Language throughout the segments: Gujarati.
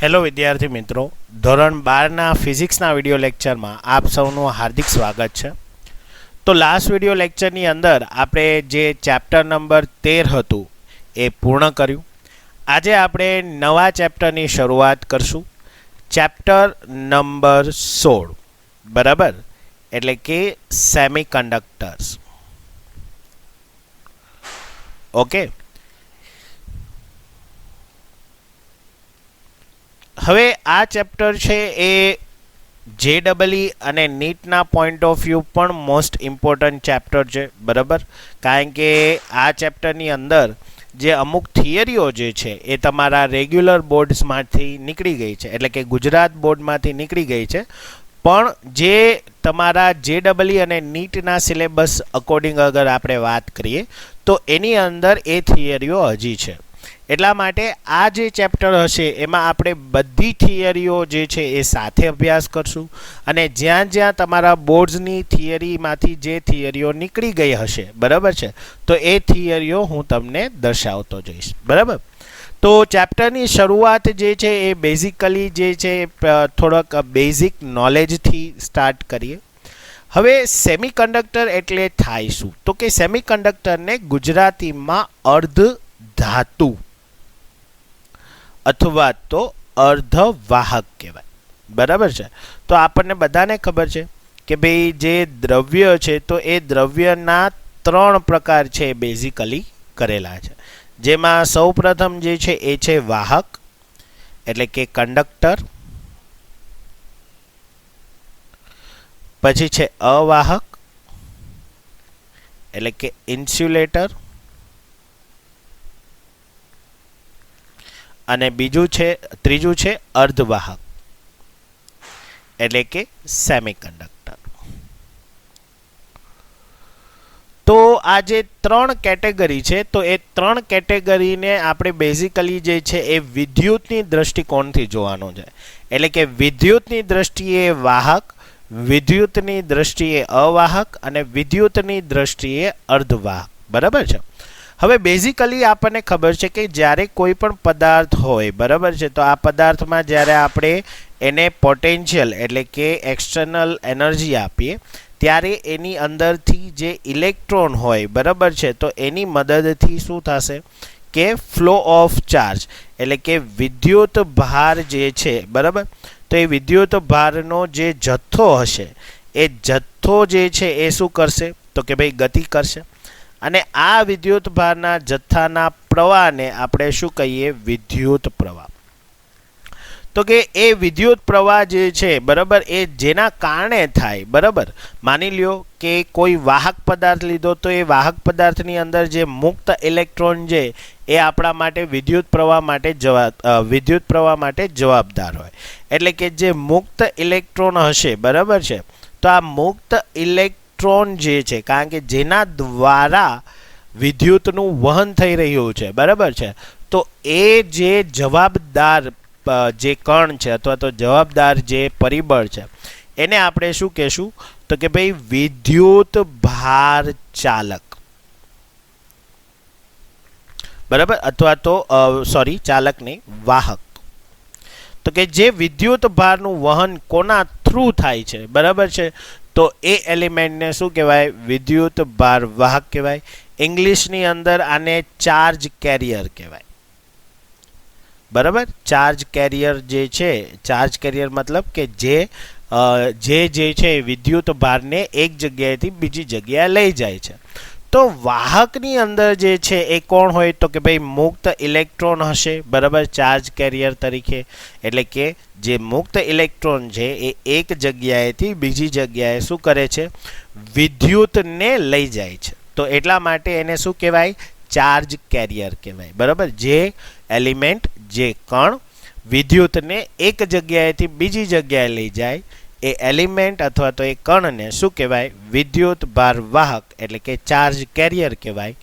હેલો વિદ્યાર્થી મિત્રો, ધોરણ 12ના ફિઝિક્સના વિડીયો લેક્ચરમાં આપ સૌનું હાર્દિક સ્વાગત છે. તો લાસ્ટ વિડીયો લેક્ચરની અંદર આપણે જે ચેપ્ટર નંબર 13 હતું એ પૂર્ણ કર્યું. આજે આપણે નવા ચેપ્ટરની શરૂઆત કરશું, ચેપ્ટર નંબર 16, બરાબર, એટલે કે સેમિકન્ડક્ટર્સ. ઓકે, હવે આ ચેપ્ટર છે એ JEE અને નીટના પોઈન્ટ ઓફ વ્યૂ પણ મોસ્ટ ઇમ્પોર્ટન્ટ ચેપ્ટર છે, બરાબર, કારણ કે આ ચેપ્ટરની અંદર જે અમુક થિયરીઓ જે છે એ તમારા રેગ્યુલર બોર્ડ્સમાંથી નીકળી ગઈ છે, એટલે કે ગુજરાત બોર્ડમાંથી નીકળી ગઈ છે, પણ જે તમારા JEE અને નીટના સિલેબસ અકોર્ડિંગ અગર આપણે વાત કરીએ તો એની અંદર એ થિયરીઓ હજી છે. એટલા માટે આ જે ચેપ્ટર હશે એમાં આપણે બધી થિયરીઓ જે છે એ સાથે અભ્યાસ કરશું, અને જ્યાં જ્યાં તમારા બોર્ડ્સની થિયરીમાંથી જે થિયરીઓ નીકળી ગઈ હશે, બરાબર છે, તો એ થિયરીઓ હું તમને દર્શાવતો જઈશ, બરાબર. તો ચેપ્ટરની શરૂઆત જે છે એ બેઝિકલી જે છે થોડોક બેઝિક નોલેજથી સ્ટાર્ટ કરીએ. હવે સેમિકન્ડક્ટર એટલે થાય શું? તો કે સેમિકન્ડક્ટરને ગુજરાતીમાં અર્ધ ધાતુ અથવા તો અર્ધવાહક કહેવાય, બરાબર છે. તો આપણને બધાને ખબર છે કે ભાઈ જે દ્રવ્ય છે તો એ દ્રવ્યના 3 પ્રકાર છે બેઝિકલી કરેલા છે, જેમાં સૌ પ્રથમ જે છે એ છે વાહક એટલે કે કંડક્ટર, પછી છે અવાહક એટલે કે ઇન્સ્યુલેટર, અને ત્રીજું છે અર્ધવાહક એટલે કે સેમિકન્ડક્ટર. તો આ જે 3 કેટેગરી છે તો એ 3 કેટેગરીને આપણે બેઝિકલી જે છે એ વિદ્યુતની દ્રષ્ટિકોણથી જોવાનું છે, એટલે કે વિદ્યુતની દ્રષ્ટિએ વાહક, વિદ્યુતની દ્રષ્ટિએ અવાહક અને વિદ્યુતની દ્રષ્ટિએ અર્ધવાહક, બરાબર છે. હવે બેઝિકલી આપણને ખબર છે કે જ્યારે કોઈ પણ પદાર્થ હોય, બરાબર છે, તો આ પદાર્થમાં જ્યારે આપણે એને પોટેન્શિયલ એટલે કે એક્સટર્નલ એનર્જી આપીએ ત્યારે એની અંદરથી જે ઇલેક્ટ્રોન હોય, બરાબર છે, તો એની મદદથી શું થશે કે ફ્લો ઓફ ચાર્જ એટલે કે વિદ્યુત ભાર જે છે, બરાબર, તો એ વિદ્યુત ભારનો જે જથ્થો હશે એ જથ્થો જે છે એ શું કરશે તો કે ભાઈ ગતિ કરશે, અને આ વિદ્યુત ભારના જથ્થાના પ્રવાહને આપણે શું કહીએ? વિદ્યુત પ્રવાહ. તો કે એ વિદ્યુત પ્રવાહ જે છે, બરાબર, એ જેના કારણે થાય, બરાબર, માની લ્યો કે કોઈ વાહક પદાર્થ લીધો તો એ વાહક પદાર્થની અંદર જે મુક્ત ઇલેક્ટ્રોન છે એ આપણા માટે વિદ્યુત પ્રવાહ માટે જવાબદાર હોય, એટલે કે જે મુક્ત ઇલેક્ટ્રોન હશે, બરાબર છે, તો આ મુક્ત ઇલેક્ટ્રોન જે છે, કારણ કે જેના દ્વારા વિદ્યુતનું વહન થઈ રહ્યું છે, બરાબર છે, તો એ જે જવાબદાર જે કણ છે અથવા તો જવાબદાર જે પરિબળ છે એને આપણે શું કહેશું તો કે ભાઈ વિદ્યુત ભાર ચાલક, બરાબર, અથવા તો ચાલક નહીં, વાહક. તો કે જે વિદ્યુત ભારનું વહન કોના થ્રુ થાય છે, બરાબર છે, તો એ એલિમેન્ટને શું કહેવાય? વિદ્યુત ભાર વાહક કહેવાય. ઇંગ્લિશની અંદર આને ચાર્જ કેરિયર કહેવાય, બરાબર. ચાર્જ કેરિયર જે છે, ચાર્જ કેરિયર મતલબ કે જે છે વિદ્યુત ભારને એક જગ્યાએથી બીજી જગ્યાએ લઈ જાય છે. તો વાહકની અંદર જે છે એ કોણ હોય તો કે ભાઈ મુક્ત ઇલેક્ટ્રોન હશે, બરાબર, ચાર્જ કેરિયર તરીકે, એટલે કે જે મુક્ત ઇલેક્ટ્રોન છે એ એક જગ્યાએથી બીજી જગ્યાએ શું કરે છે? વિદ્યુતને લઈ જાય છે. તો એટલા માટે એને શું કહેવાય? ચાર્જ કેરિયર કહેવાય, બરાબર. જે એલિમેન્ટ, જે કણ વિદ્યુતને એક જગ્યાએથી બીજી જગ્યાએ લઈ જાય એ એલિમેન્ટ અથવા તો એ કણને શું કહેવાય? વિદ્યુત ભાર વાહક એટલે કે ચાર્જ કેરિયર કહેવાય.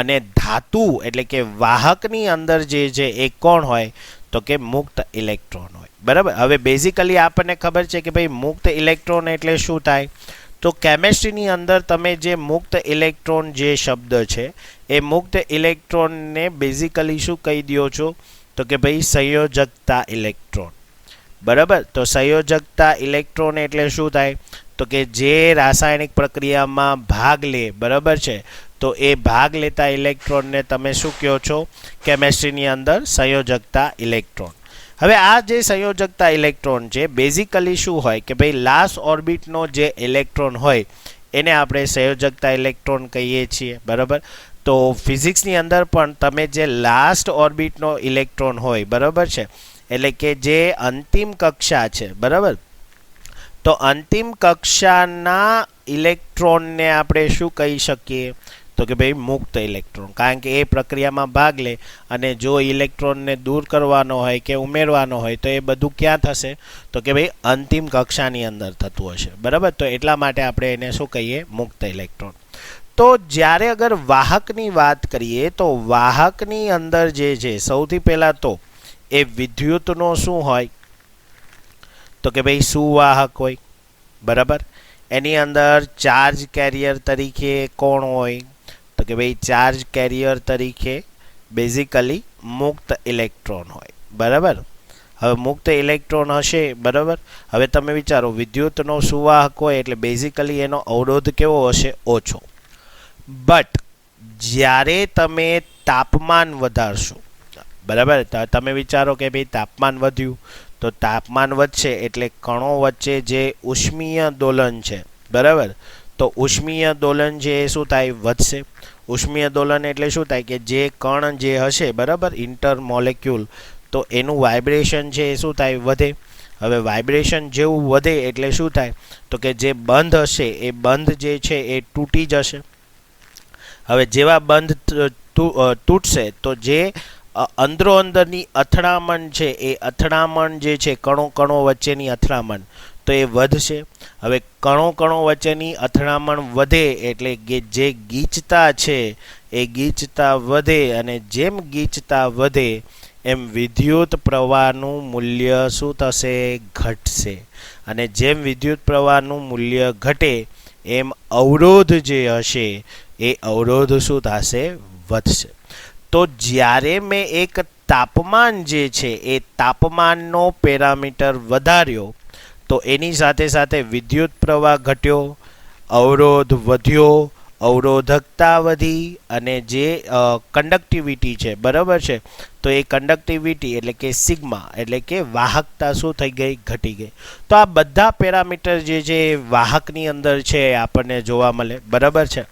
અને ધાતુ એટલે કે વાહકની અંદર જે છે એ કોણ હોય તો કે મુક્ત ઇલેક્ટ્રોન હોય, બરાબર. હવે બેઝિકલી આપણને ખબર છે કે ભાઈ મુક્ત ઇલેક્ટ્રોન એટલે શું થાય? તો કેમેસ્ટ્રીની અંદર તમે જે મુક્ત ઇલેક્ટ્રોન જે શબ્દ છે એ મુક્ત ઇલેક્ટ્રોનને બેઝિકલી શું કહી દો છો તો કે ભાઈ સંયોજકતા ઇલેક્ટ્રોન. બરાબર. તો સંયોજકતા ઇલેક્ટ્રોન એટલે શું થાય? તો કે જે રાસાયણિક પ્રક્રિયામાં ભાગ લે, બરાબર છે, તો એ ભાગ લેતા ઇલેક્ટ્રોનને તમે શું કહો છો કેમેસ્ટ્રીની અંદર? સંયોજકતા ઇલેક્ટ્રોન. હવે આ જે સંયોજકતા ઇલેક્ટ્રોન છે બેઝિકલી શું હોય કે ભાઈ લાસ્ટ ઓર્બિટનો જે ઇલેક્ટ્રોન હોય એને આપણે સંયોજકતા ઇલેક્ટ્રોન કહીએ છીએ. બરાબર. તો ફિઝિક્સની અંદર પણ તમે જે લાસ્ટ ઓર્બિટનો ઇલેક્ટ્રોન હોય, બરાબર છે, એટલે કે જે અંતિમ કક્ષા છે, બરાબર, તો અંતિમ કક્ષાના ઇલેક્ટ્રોનને આપણે શું કહી શકીએ? તો કે ભાઈ મુક્ત ઇલેક્ટ્રોન. કારણ કે એ પ્રક્રિયામાં ભાગ લે અને જો ઇલેક્ટ્રોનને દૂર કરવાનો હોય કે ઉમેરવાનો હોય તો એ બધું ક્યાં થશે? તો કે ભાઈ અંતિમ કક્ષાની અંદર થતું હશે. બરાબર. તો એટલા માટે આપણે એને શું કહીએ? મુક્ત ઇલેક્ટ્રોન. તો જ્યારે અગર વાહકની વાત કરીએ તો વાહકની અંદર જે છે સૌથી પહેલાં તો એ વિદ્યુતનો શું હોય? તો કે ભાઈ સુવાહક હોય. બરાબર. એની અંદર ચાર્જ કેરિયર તરીકે કોણ હોય? તો કે ભાઈ ચાર્જ કેરિયર તરીકે બેઝિકલી મુક્ત ઇલેક્ટ્રોન હોય. બરાબર. હવે મુક્ત ઇલેક્ટ્રોન હશે, બરાબર. હવે તમે વિચારો વિદ્યુતનો સુવાહક હોય એટલે બેઝિકલી એનો અવરોધ કેવો હશે? ઓછો. બટ જ્યારે તમે તાપમાન વધારશો, બરાબર, તમે વિચારો કે ભાઈ તાપમાન વધ્યું તો તાપમાન વધશે એટલે કણો વચ્ચે જે ઉષ્મીય દોલન છે, બરાબર, તો ઉષ્મીય દોલન છે એ શું થાય? વધશે. ઉષ્મીય દોલન એટલે શું થાય કે જે કણ જે હશે, બરાબર, ઇન્ટરમોલેક્યુલ, તો એનું વાઇબ્રેશન છે એ શું થાય? વધે. હવે વાઇબ્રેશન જેવું વધે એટલે શું થાય? તો કે જે બંધ હશે એ બંધ જે છે એ તૂટી જશે. હવે જેવા બંધ તૂટશે તો જે અંદરો અંદરની અથડામણ છે એ અથડામણ જે છે કણો કણો વચ્ચેની અથડામણ તો એ વધશે. હવે કણો કણો વચ્ચેની અથડામણ વધે એટલે કે જે ગીચતા છે એ ગીચતા વધે અને જેમ ગીચતા વધે એમ વિદ્યુત પ્રવાહનું મૂલ્ય શું થશે? ઘટશે. અને જેમ વિદ્યુત પ્રવાહનું મૂલ્ય ઘટે એમ અવરોધ જે હશે એ અવરોધ શું થશે? વધશે. તો જ્યારે મેં એક તાપમાન જે છે એ તાપમાનનો પેરામીટર વધાર્યો તો એની સાથે સાથે વિદ્યુત પ્રવાહ ઘટ્યો, અવરોધ વધ્યો, અવરોધકતા વધી અને જે કંડક્ટિવિટી છે, બરાબર છે, તો એ કંડક્ટિવિટી એટલે કે સિગ્મા એટલે કે વાહકતા શું થઈ ગઈ? ઘટી ગઈ. તો આ બધા પેરામીટર જે છે એ વાહકની અંદર છે એ આપણને જોવા મળે. બરાબર છે.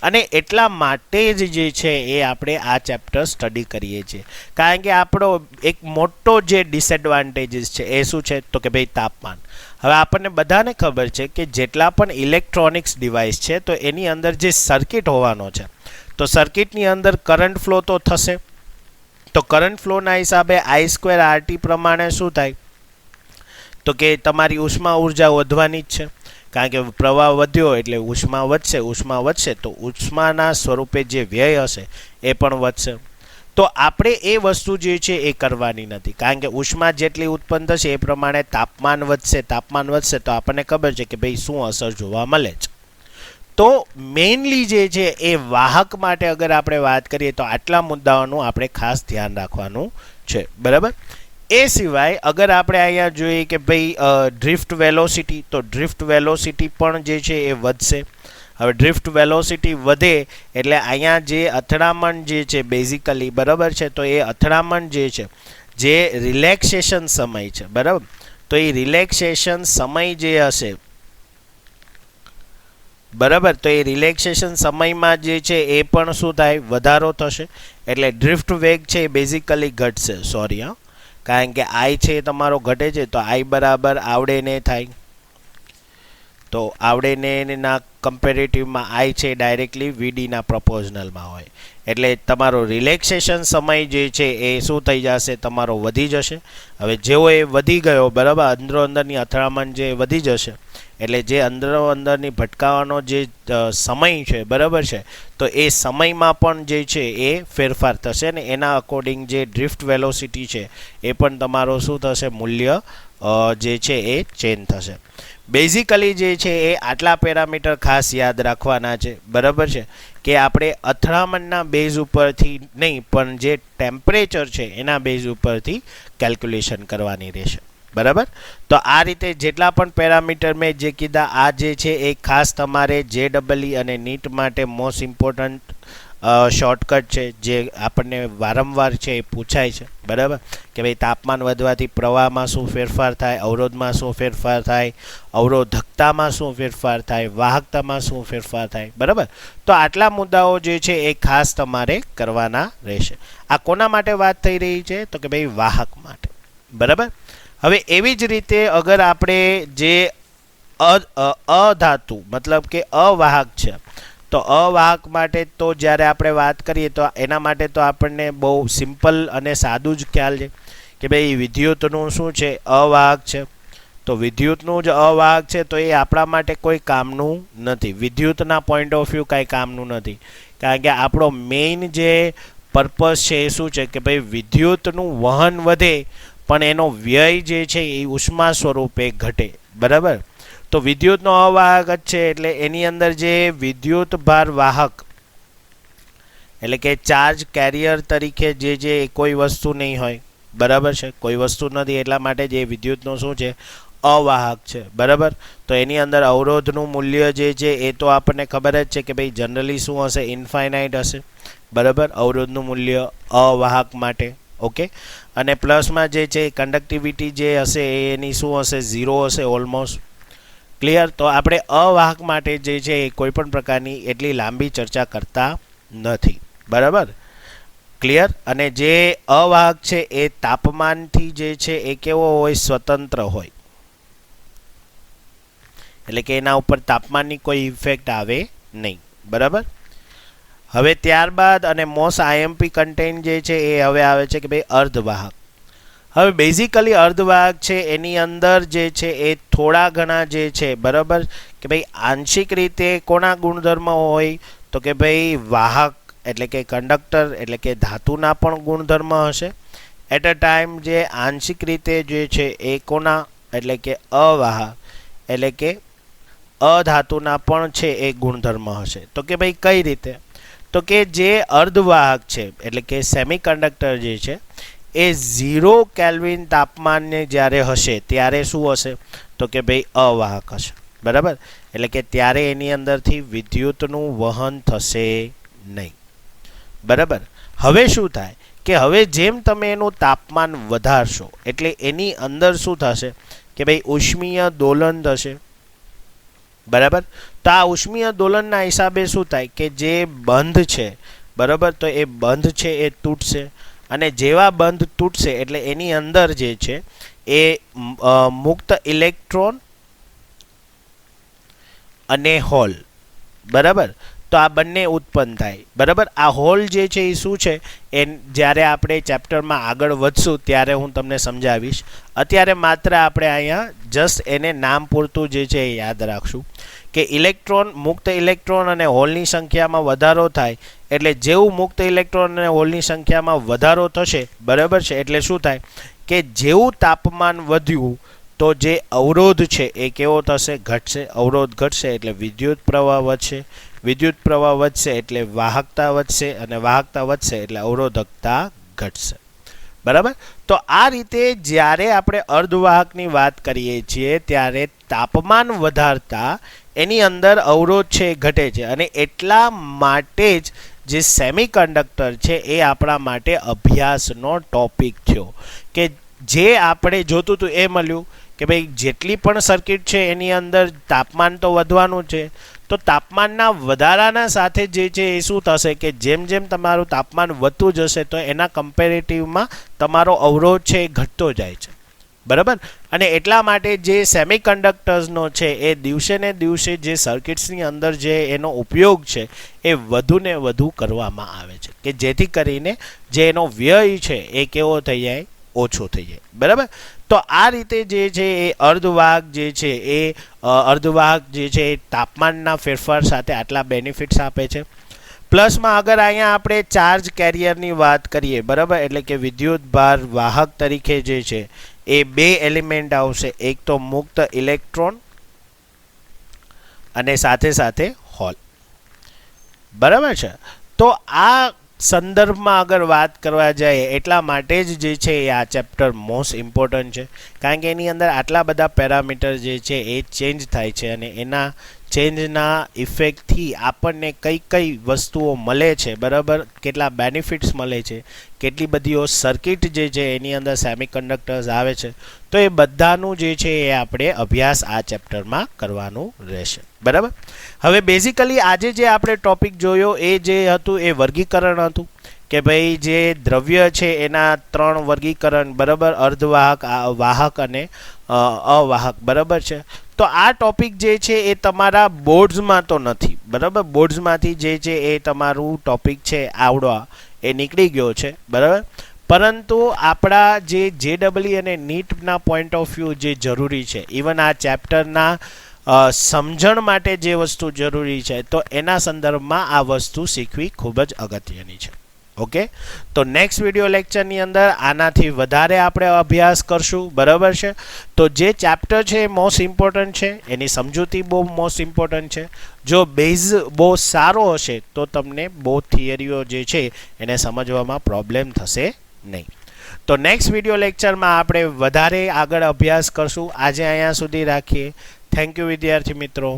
અને એટલા માટે જ જે છે એ આપણે આ ચેપ્ટર સ્ટડી કરીએ છીએ. કારણ કે આપણો એક મોટો જે ડિસએડવાન્ટેજીસ છે એ શું છે? તો કે ભાઈ તાપમાન. હવે આપણને બધાને ખબર છે કે જેટલા પણ ઇલેક્ટ્રોનિક્સ ડિવાઇસ છે તો એની અંદર જે સર્કિટ હોવાનો છે તો સર્કિટની અંદર કરંટ ફ્લો તો થશે. તો કરંટ ફ્લોના હિસાબે I²RT પ્રમાણે શું થાય? તો કે તમારી ઉષ્મા ઉર્જા વધવાની જ છે. કારણ કે પ્રવાહ વધ્યો એટલે ઉષ્મા વધશે. ઉષ્મા વધશે તો ઉષ્માના સ્વરૂપે જે વ્યય હશે એ પણ વધશે. તો આપણે એ વસ્તુ જે છે એ કરવાની નથી. કારણ કે ઉષ્મા જેટલી ઉત્પન્ન થશે એ પ્રમાણે તાપમાન વધશે. તાપમાન વધશે તો આપણને ખબર છે કે ભાઈ શું અસર જોવા મળે છે. તો મેઇનલી જે છે એ વાહક માટે અગર આપણે વાત કરીએ તો આટલા મુદ્દાઓનું આપણે ખાસ ધ્યાન રાખવાનું છે. બરાબર. એ સિવાય અગર આપણે અહીંયા જોઈએ કે ભાઈ ડ્રિફ્ટ વેલોસિટી, તો ડ્રિફ્ટ વેલોસિટી પણ જે છે એ વધશે. હવે ડ્રિફ્ટ વેલોસિટી વધે એટલે અહીંયા જે અથડામણ જે છે બેઝિકલી, બરાબર છે, તો એ અથડામણ જે છે જે રિલેક્સેશન સમય છે, બરાબર, તો એ રિલેક્સેશન સમય જે હશે, બરાબર, તો એ રિલેક્સેશન સમયમાં જે છે એ પણ શું થાય? વધારો થશે. એટલે ડ્રિફ્ટ વેગ છે એ બેઝિકલી ઘટશે. સોરી હા, કારણ કે I છે એ તમારો ઘટે છે તો I બરાબર આવડે ને થાય. તો આવડે ને ના કમ્પેરેટિવમાં I છે ડાયરેક્ટલી VDના પ્રપોઝનલમાં હોય. એટલે તમારો રિલેક્સેશન સમય જે છે એ શું થઈ જશે? તમારો વધી જશે. હવે જેવો એ વધી ગયો, બરાબર, અંદરો અંદરની અથડામણ જે વધી જશે એટલે જે અંદરો અંદરની ભટકાવાનો જે સમય છે, બરાબર છે, તો એ સમયમાં પણ જે છે એ ફેરફાર થશે ને એના અકોર્ડિંગ જે ડ્રિફ્ટ વેલોસિટી છે એ પણ તમારો શું થશે? મૂલ્ય જે છે એ ચેન્જ થશે. બેઝિકલી જે છે એ આટલા પેરામીટર ખાસ યાદ રાખવાના છે. બરાબર છે. કે આપણે અથડામણના બેઝ ઉપરથી નહીં પણ જે ટેમ્પરેચર છે એના બેઝ ઉપરથી કેલ્ક્યુલેશન કરવાની રહેશે. બરાબર. તો આ રીતે જેટલા પણ પેરામીટર મેં જે કીધા આ જે છે એ ખાસ તમારે JEE અને નીટ માટે મોસ્ટ ઇમ્પોર્ટન્ટ શોર્ટકટ છે જે આપણને વારંવાર છે એ પૂછાય છે. બરાબર કે ભાઈ તાપમાન વધવાથી પ્રવાહમાં શું ફેરફાર થાય, અવરોધમાં શું ફેરફાર થાય, અવરોધકતામાં શું ફેરફાર થાય, વાહકતામાં શું ફેરફાર થાય. બરાબર. તો આટલા મુદ્દાઓ જે છે એ ખાસ તમારે કરવાના રહેશે. આ કોના માટે વાત થઈ રહી છે તો કે ભાઈ વાહક માટે. બરાબર. હવે એવી જ રીતે અગર આપણે જે અધાતુ મતલબ કે અવાહક છે તો અવાહક માટે તો જ્યારે આપણે વાત કરીએ તો એના માટે તો આપણને બહુ સિમ્પલ અને સાદું જ ખ્યાલ છે કે ભાઈ વિદ્યુતનું શું છે અવાહક છે. તો વિદ્યુતનું જ અવાહક છે તો એ આપણા માટે કોઈ કામનું નથી. વિદ્યુતના પોઈન્ટ ઓફ વ્યૂ કાંઈ કામનું નથી કારણ કે આપણો મેઇન જે પર્પઝ છે એ શું છે કે ભાઈ વિદ્યુતનું વહન વધે પણ એનો વ્યય જે છે એ ઉષ્મા સ્વરૂપે ઘટે. બરાબર. તો વિદ્યુતનો અવાહક જ છે એટલે એની અંદર જે વિદ્યુત ભાર વાહક એટલે કે ચાર્જ કેરિયર તરીકે જે કોઈ વસ્તુ નહીં હોય. બરાબર છે. કોઈ વસ્તુ નથી એટલા માટે જે વિદ્યુતનો શું છે અવાહક છે. બરાબર. તો એની અંદર અવરોધનું મૂલ્ય જે છે એ તો આપણને ખબર જ છે કે ભાઈ જનરલી શું હશે ઇન્ફાઇનાઇટ હશે. બરાબર. અવરોધનું મૂલ્ય અવાહક માટે. ઓકે. અને પ્લસમાં જે છે કન્ડક્ટિવિટી જે હશે એની શું હશે 0 હશે ઓલમોસ્ટ. ક્લિયર. તો આપણે અવાહક માટે જે છે એ કોઈ પણ પ્રકારની એટલી લાંબી ચર્ચા કરતા નથી. બરાબર. ક્લિયર. અને જે અવાહક છે એ તાપમાનથી જે છે એ કેવો હોય સ્વતંત્ર હોય એટલે કે એના ઉપર તાપમાનની કોઈ ઇફેક્ટ આવે નહીં. બરાબર. હવે ત્યારબાદ અને મોસ્ટ IMP કન્ટેન્ટ જે છે એ હવે આવે છે કે ભાઈ અર્ધવાહક. હવે બેઝિકલી અર્ધવાહક છે એની અંદર જે છે એ થોડા ઘણા જે છે બરાબર કે ભાઈ આંશિક રીતે કોના ગુણધર્મ હોય તો કે ભાઈ વાહક એટલે કે કંડક્ટર એટલે કે ધાતુના પણ ગુણધર્મ હશે. એટ અ ટાઈમ જે આંશિક રીતે જે છે એ કોના એટલે કે અવાહક એટલે કે અધાતુના પણ છે એ ગુણધર્મ હશે. તો કે ભાઈ કઈ રીતે તો કે જે અર્ધવાહક છે એટલે કે સેમિકન્ડક્ટર જે છે એ 0 કેલ્વિન તાપમાને જ્યારે હશે ત્યારે શું હશે તો કે ભાઈ અવાહક હશે. બરાબર. એટલે કે ત્યારે એની અંદરથી વિદ્યુતનું વહન થશે નહીં. બરાબર. હવે શું થાય કે હવે જેમ તમે એનું તાપમાન વધારશો એટલે એની અંદર શું થશે કે ભાઈ ઉષ્મીય દોલન થશે. બરાબર. તો આ ઉષ્મીય દોલનના હિસાબે શું થાય કે જે બંધ છે બરાબર તો એ બંધ છે એ તૂટશે અને જેવા બંધ તૂટશે એટલે એની અંદર જે છે એ મુક્ત ઇલેક્ટ્રોન અને હોલ. બરાબર. તો આ બંને ઉત્પન્ન થાય. બરાબર. આ હોલ જે છે એ શું છે એ જ્યારે આપણે ચેપ્ટરમાં આગળ વધશું ત્યારે હું તમને સમજાવીશ. અત્યારે માત્ર આપણે અહીંયા જસ્ટ એને નામ પૂરતું જે છે એ યાદ રાખશું કે ઇલેક્ટ્રોન મુક્ત ઇલેક્ટ્રોન અને હોલની સંખ્યામાં વધારો થાય એટલે જેવું મુક્ત ઇલેક્ટ્રોન અને હોલની સંખ્યામાં વધારો થશે બરાબર છે એટલે શું થાય કે જેવું તાપમાન વધ્યું તો જે અવરોધ છે એ કેવો થશે ઘટશે. અવરોધ ઘટશે એટલે વિદ્યુત પ્રવાહ વધશે. વિદ્યુત પ્રવાહ વધશે એટલે વાહકતા વધશે અને વાહકતા વધશે એટલે અવરોધકતા ઘટશે. બરાબર. તો આ રીતે જ્યારે આપણે અર્ધવાહકની વાત કરીએ છીએ ત્યારે તાપમાન વધારતા એની અંદર અવરોધ છે ઘટે છે અને એટલા માટે જ જે સેમિકન્ડક્ટર છે એ આપણા માટે અભ્યાસનો ટોપિક થયો કે જે આપણે જોતું હતું એ મળ્યું કે ભાઈ જેટલી પણ સર્કિટ છે એની અંદર તાપમાન તો વધવાનું છે. તો તાપમાનના વધારાના સાથે જે છે એ શું થશે કે જેમ જેમ તમારું તાપમાન વધતું જશે તો એના કમ્પેરેટિવમાં તમારો અવરોધ છે એ ઘટતો જાય છે. બરાબર. અને એટલા માટે જે સેમિકન્ડક્ટર્સનો છે એ દિવસે ને દિવસે જે સર્કિટ્સની અંદર જે એનો ઉપયોગ છે એ વધુને વધુ કરવામાં આવે છે કે જેથી કરીને જે એનો વ્યય છે એ કેવો થઈ જાય ઓછો થઈ જાય. બરાબર. તો આ રીતે જે છે એ અર્ધવાહક જે છે એ અર્ધવાહક જે છે એ તાપમાનના ફેરફાર સાથે આટલા બેનિફિટ્સ આપે છે. પ્લસમાં અગર અહીંયા આપણે ચાર્જ કેરિયરની વાત કરીએ બરાબર એટલે કે વિદ્યુત ભાર વાહક તરીકે જે છે એ બે એલિમેન્ટ આવશે. એક તો મુક્ત ઇલેક્ટ્રોન અને સાથે સાથે હોલ. બરાબર છે. તો આ સંદર્ભમાં અગર વાત કરવા જાય એટલા માટે જ જે છે એ આ ચેપ્ટર મોસ્ટ ઇમ્પોર્ટન્ટ છે, કારણ કે એની અંદર આટલા બધા પેરામીટર જે છે એ ચેન્જ થાય છે અને એના ચેન્જના ઇફેક્ટથી આપણને કઈ કઈ વસ્તુઓ મળે છે, બરાબર, કેટલા બેનિફિટ્સ મળે છે, કેટલી બધીઓ સર્કિટ જે છે એની અંદર સેમિકન્ડક્ટર્સ આવે છે, તો એ બધાનું જે છે એ આપણે અભ્યાસ આ ચેપ્ટરમાં કરવાનું રહેશે. બરાબર. હવે બેઝિકલી આજે જે આપણે ટોપિક જોયો એ જે હતું એ વર્ગીકરણ હતું કે ભાઈ જે દ્રવ્ય છે એના 3 વર્ગીકરણ, બરાબર, અર્ધવાહક, વાહક અને અવાહક. બરાબર છે. તો આ ટોપિક જે છે એ તમારા બોર્ડ્સમાં તો નથી, બરાબર, બોર્ડ્સમાંથી જે છે એ તમારું ટોપિક છે આવડો એ નીકળી ગયો છે, બરાબર, પરંતુ આપણા જે JEE અને નીટના પોઈન્ટ ઓફ વ્યૂ જે જરૂરી છે, ઇવન આ ચેપ્ટરના સમજણ માટે જે વસ્તુ જરૂરી છે, તો એના સંદર્ભમાં આ વસ્તુ શીખવી ખૂબ જ અગત્યની છે. ઓકે, તો નેક્સ્ટ વિડીયો લેક્ચરની અંદર આનાથી વધારે આપણે અભ્યાસ કરશું. બરાબર છે. તો જે ચેપ્ટર છે એ મોસ્ટ ઇમ્પોર્ટન્ટ છે, એની સમજૂતી બહુ મોસ્ટ ઇમ્પોર્ટન્ટ છે. જો બેઝ બહુ સારો હશે તો તમને બહુ થિયરીઓ જે છે એને સમજવામાં પ્રોબ્લેમ થશે નહીં. તો નેક્સ્ટ વિડીયો લેક્ચરમાં આપણે વધારે આગળ અભ્યાસ કરશું. આજે અહીંયા સુધી રાખીએ. થેન્ક યુ વિદ્યાર્થી મિત્રો.